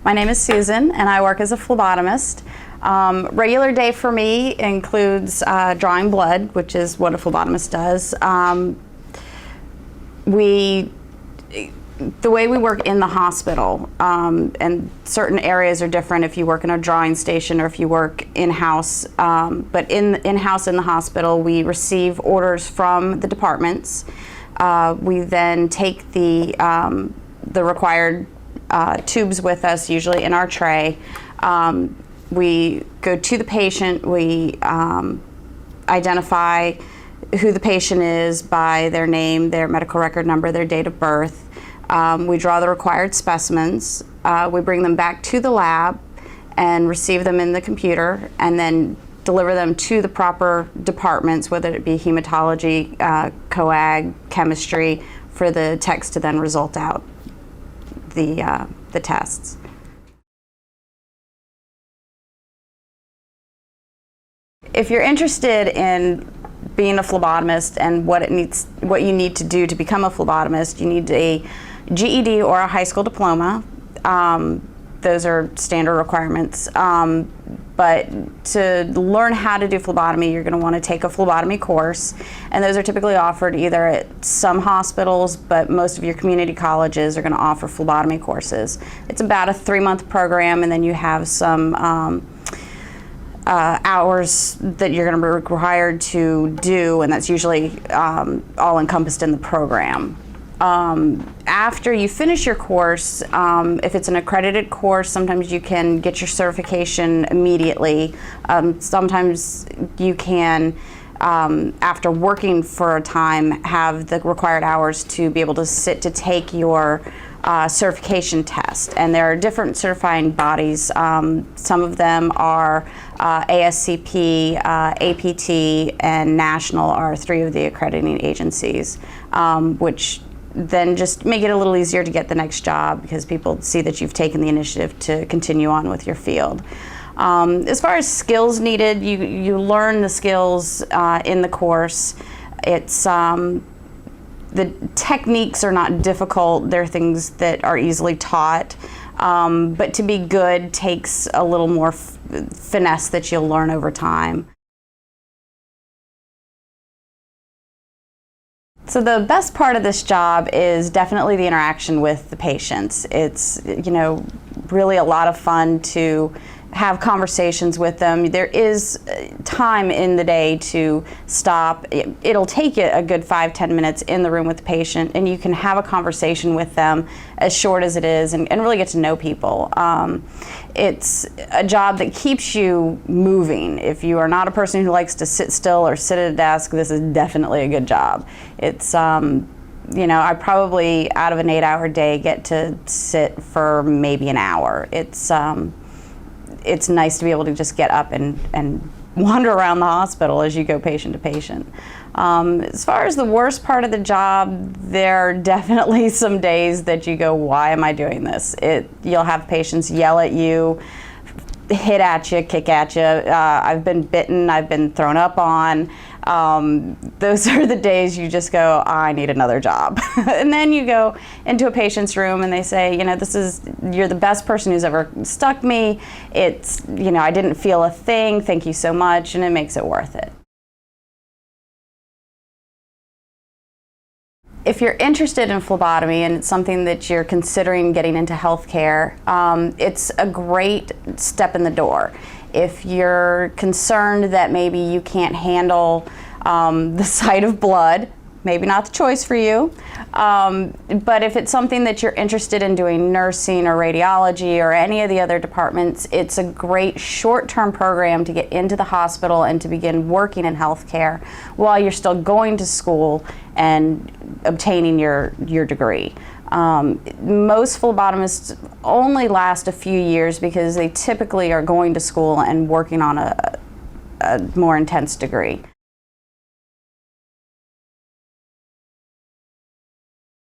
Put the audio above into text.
My name is Susan, and I work as a phlebotomist. Regular day for me includes drawing blood, which is what a phlebotomist does. The way we work in the hospital, and certain areas are different if you work in a drawing station or if you work in-house, but in-house in the hospital, we receive orders from the departments. We then take the required tubes with us, usually in our tray. We go to the patient, we identify who the patient is by their name, their medical record number, their date of birth. We draw the required specimens. We bring them back to the lab and receive them in the computer, and then deliver them to the proper departments, whether it be hematology, coag, chemistry, for the techs to then result out the tests. If you're interested in being a phlebotomist and what you need to do to become a phlebotomist, you need a GED or a high school diploma. Those are standard requirements. But to learn how to do phlebotomy, you're going to want to take a phlebotomy course, and those are typically offered either at some hospitals, but most of your community colleges are going to offer phlebotomy courses. It's about a 3-month program, and then you have some hours that you're going to be required to do, and that's usually all encompassed in the program. After you finish your course, if it's an accredited course, sometimes you can get your certification immediately. Sometimes you can, after working for a time, have the required hours to be able to sit to take your certification test. And there are different certifying bodies. Some of them are ASCP, APT, and National are 3 of the accrediting agencies, which then just make it a little easier to get the next job because people see that you've taken the initiative to continue on with your field. As far as skills needed, you learn the skills in the course. It's the techniques are not difficult. They're things that are easily taught, but to be good takes a little more finesse that you'll learn over time. So the best part of this job is definitely the interaction with the patients. It's, really a lot of fun to have conversations with them. There is time in the day to stop. It'll take you a good 5-10 minutes in the room with the patient, and you can have a conversation with them as short as it is and really get to know people. It's a job that keeps you moving. If you are not a person who likes to sit still or sit at a desk, this is definitely a good job. It's I probably, out of an 8-hour day, get to sit for maybe an hour. It's nice to be able to just get up and wander around the hospital as you go patient to patient. As far as the worst part of the job, there are definitely some days that you go, why am I doing this? You'll have patients yell at you, hit at you, kick at you. I've been bitten, I've been thrown up on. Those are the days you just go, I need another job. And then you go into a patient's room and they say, you're the best person who's ever stuck me. I didn't feel a thing, thank you so much, and it makes it worth it. If you're interested in phlebotomy and it's something that you're considering getting into healthcare, it's a great step in the door. If you're concerned that maybe you can't handle the sight of blood, maybe not the choice for you. But if it's something that you're interested in doing, nursing or radiology or any of the other departments, it's a great short-term program to get into the hospital and to begin working in healthcare while you're still going to school and obtaining your degree. Most phlebotomists only last a few years because they typically are going to school and working on a more intense degree.